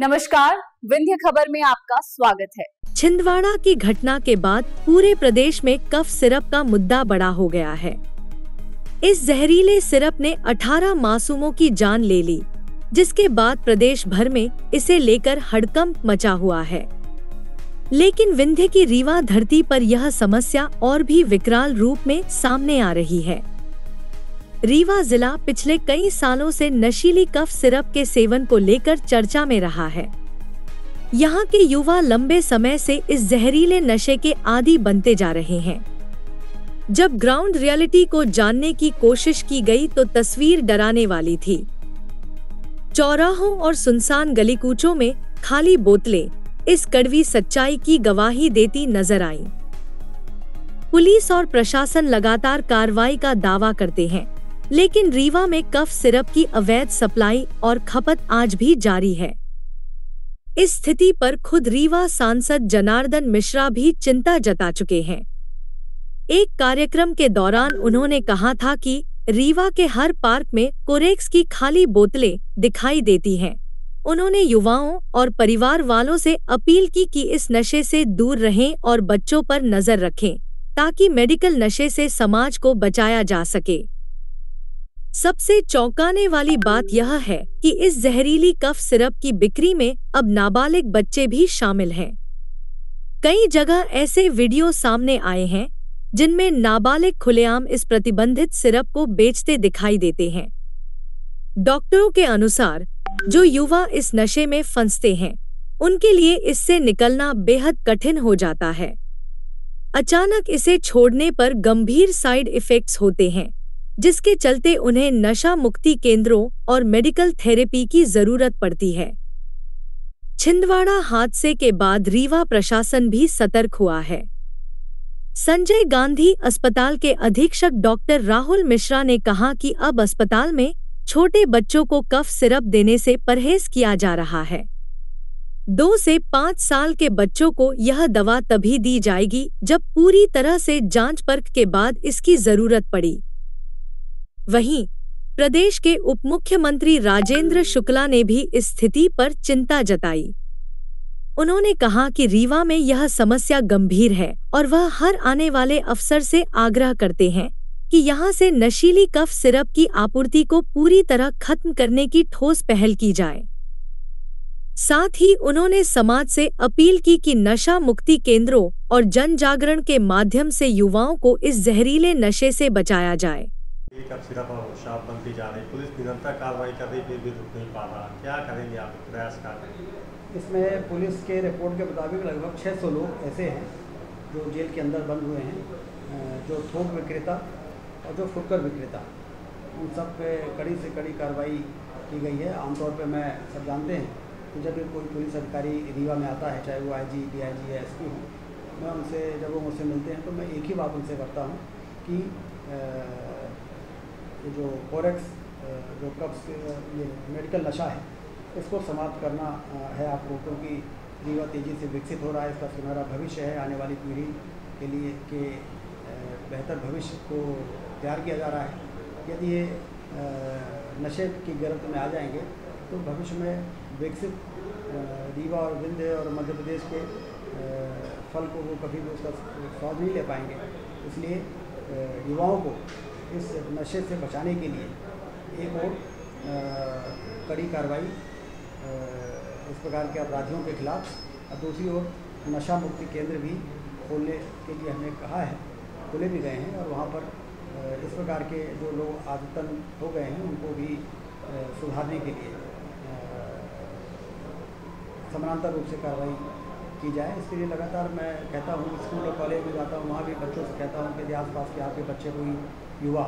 नमस्कार, विंध्य खबर में आपका स्वागत है। छिंदवाड़ा की घटना के बाद पूरे प्रदेश में कफ सिरप का मुद्दा बड़ा हो गया है। इस जहरीले सिरप ने 18 मासूमों की जान ले ली, जिसके बाद प्रदेश भर में इसे लेकर हड़कंप मचा हुआ है। लेकिन विंध्य की रीवा धरती पर यह समस्या और भी विकराल रूप में सामने आ रही है। रीवा जिला पिछले कई सालों से नशीली कफ सिरप के सेवन को लेकर चर्चा में रहा है। यहाँ के युवा लंबे समय से इस जहरीले नशे के आदी बनते जा रहे हैं। जब ग्राउंड रियलिटी को जानने की कोशिश की गई तो तस्वीर डराने वाली थी। चौराहों और सुनसान गलीकूचों में खाली बोतलें इस कड़वी सच्चाई की गवाही देती नजर आईं। पुलिस और प्रशासन लगातार कार्रवाई का दावा करते हैं, लेकिन रीवा में कफ सिरप की अवैध सप्लाई और खपत आज भी जारी है। इस स्थिति पर खुद रीवा सांसद जनार्दन मिश्रा भी चिंता जता चुके हैं। एक कार्यक्रम के दौरान उन्होंने कहा था कि रीवा के हर पार्क में कोरेक्स की खाली बोतलें दिखाई देती हैं। उन्होंने युवाओं और परिवार वालों से अपील की कि इस नशे से दूर रहें और बच्चों पर नजर रखें, ताकि मेडिकल नशे से समाज को बचाया जा सके। सबसे चौंकाने वाली बात यह है कि इस जहरीली कफ सिरप की बिक्री में अब नाबालिग बच्चे भी शामिल हैं। कई जगह ऐसे वीडियो सामने आए हैं जिनमें नाबालिग खुलेआम इस प्रतिबंधित सिरप को बेचते दिखाई देते हैं। डॉक्टरों के अनुसार जो युवा इस नशे में फंसते हैं, उनके लिए इससे निकलना बेहद कठिन हो जाता है। अचानक इसे छोड़ने पर गंभीर साइड इफेक्ट्स होते हैं, जिसके चलते उन्हें नशा मुक्ति केंद्रों और मेडिकल थेरेपी की जरूरत पड़ती है। छिंदवाड़ा हादसे के बाद रीवा प्रशासन भी सतर्क हुआ है। संजय गांधी अस्पताल के अधीक्षक डॉक्टर राहुल मिश्रा ने कहा कि अब अस्पताल में छोटे बच्चों को कफ सिरप देने से परहेज किया जा रहा है। 2 से 5 साल के बच्चों को यह दवा तभी दी जाएगी जब पूरी तरह से जांच परख के बाद इसकी जरूरत पड़ी। वहीं प्रदेश के उप मुख्यमंत्री राजेंद्र शुक्ला ने भी इस स्थिति पर चिंता जताई। उन्होंने कहा कि रीवा में यह समस्या गंभीर है और वह हर आने वाले अफसर से आग्रह करते हैं कि यहां से नशीली कफ सिरप की आपूर्ति को पूरी तरह खत्म करने की ठोस पहल की जाए। साथ ही उन्होंने समाज से अपील की कि नशा मुक्ति केंद्रों और जन जागरण के माध्यम से युवाओं को इस जहरीले नशे से बचाया जाए। कफ सिरप और शराब बनती जा रही, पुलिस निरंतर कार्रवाई कर रही, फिर भी रुक नहीं पा रहा, क्या करेंगे आप, प्रयास कर रहे हैं? इसमें पुलिस के रिपोर्ट के मुताबिक लगभग 600 लोग ऐसे हैं जो जेल के अंदर बंद हुए हैं, जो थोक विक्रेता और जो फुटकर विक्रेता, उन सब पे कड़ी से कड़ी कार्रवाई की गई है। आमतौर पे मैं सब जानते हैं कि जब कोई पुलिस अधिकारी रीवा में आता है, चाहे वो IG, DIG या SP हो, मैं उनसे जब वो मुझसे मिलते हैं तो मैं एक ही बात उनसे करता हूँ कि ये जो कोरेक्स जो कफ ये मेडिकल नशा है, इसको समाप्त करना है आपको, क्योंकि रीवा तेज़ी से विकसित हो रहा है। इसका सुनहरा भविष्य है, आने वाली पीढ़ी के लिए के बेहतर भविष्य को तैयार किया जा रहा है। यदि ये नशे की गिरफ्त में आ जाएंगे तो भविष्य में विकसित रीवा और विंध्य और मध्य प्रदेश के फल को वो कभी भी उसका स्वाद नहीं ले पाएंगे। इसलिए युवाओं को इस नशे से बचाने के लिए एक और कड़ी कार्रवाई इस प्रकार के अपराधियों के खिलाफ, और दूसरी ओर नशा मुक्ति केंद्र भी खोलने के लिए हमने कहा है, खोले भी गए हैं। और वहाँ पर इस प्रकार के जो लोग आदतन हो गए हैं उनको भी सुधारने के लिए समानांतर रूप से कार्रवाई की जाए। इसके लिए लगातार मैं कहता हूँ, स्कूल और कॉलेज में जाता हूँ, वहाँ भी बच्चों से कहता हूँ कि आसपास के आपके बच्चे कोई युवा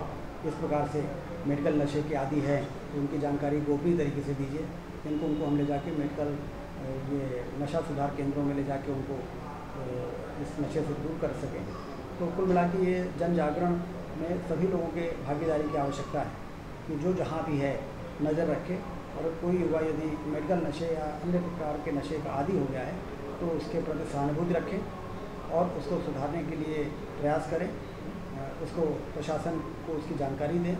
इस प्रकार से मेडिकल नशे के आदी है तो उनकी जानकारी गोपनीय तरीके से दीजिए। उनको हम ले जाके मेडिकल ये नशा सुधार केंद्रों में ले जाके उनको इस नशे से दूर कर सकें। तो कुल मिला के ये जन जागरण में सभी लोगों के भागीदारी की आवश्यकता है कि जो जहाँ भी है नज़र रखे, और कोई युवा यदि मेडिकल नशे या अन्य प्रकार के नशे का आदी हो गया है तो उसके प्रति सहानुभूति रखें और उसको सुधारने के लिए प्रयास करें, उसको प्रशासन को उसकी जानकारी दें।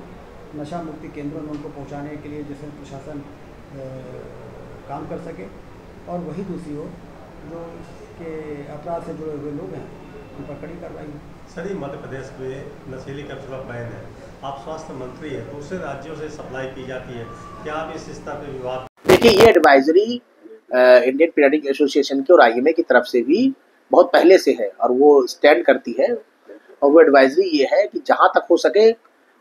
नशा मुक्ति केंद्रों में उनको पहुंचाने के लिए जिससे प्रशासन काम कर सके। और वही दूसरी ओर जो इसके अपराध से जुड़े हुए लोग हैं उन पर कड़ी कार्रवाई हो। सर, ये मध्य प्रदेश में नशीली कैप्सूल बैन है, आप स्वास्थ्य मंत्री हैं, दूसरे राज्यों से सप्लाई की जाती है, क्या आप इस स्तर पर विवाद? देखिए, ये एडवाइजरी इंडियन पीडियाट्रिक एसोसिएशन की और आईएमए की तरफ से भी बहुत पहले से है और वो स्टैंड करती है। और वो एडवाइजरी ये है कि जहाँ तक हो सके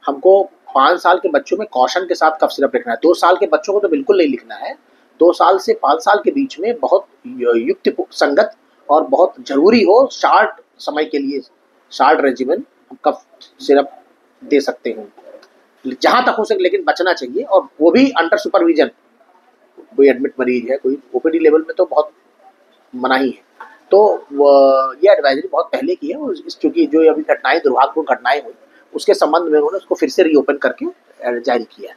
हमको 5 साल के बच्चों में कॉशन के साथ कफ सिरप लिखना है। 2 साल के बच्चों को तो बिल्कुल नहीं लिखना है। 2 साल से 5 साल के बीच में बहुत युक्त संगत और बहुत जरूरी हो शार्ट समय के लिए शार्ट रेजिमेंट कफ सिरप दे सकते हैं जहाँ तक हो सके, लेकिन बचना चाहिए और वो भी अंडर सुपरविजन। कोई एडमिट मरीज है, कोई ओपीडी लेवल में तो बहुत मनाही है। तो ये एडवाइजरी बहुत पहले की है और क्योंकि जो अभी घटनाएं दुर्भाग्यपूर्ण घटनाएं हुई उसके संबंध में उन्होंने उसको फिर से रीओपन करके जारी किया है।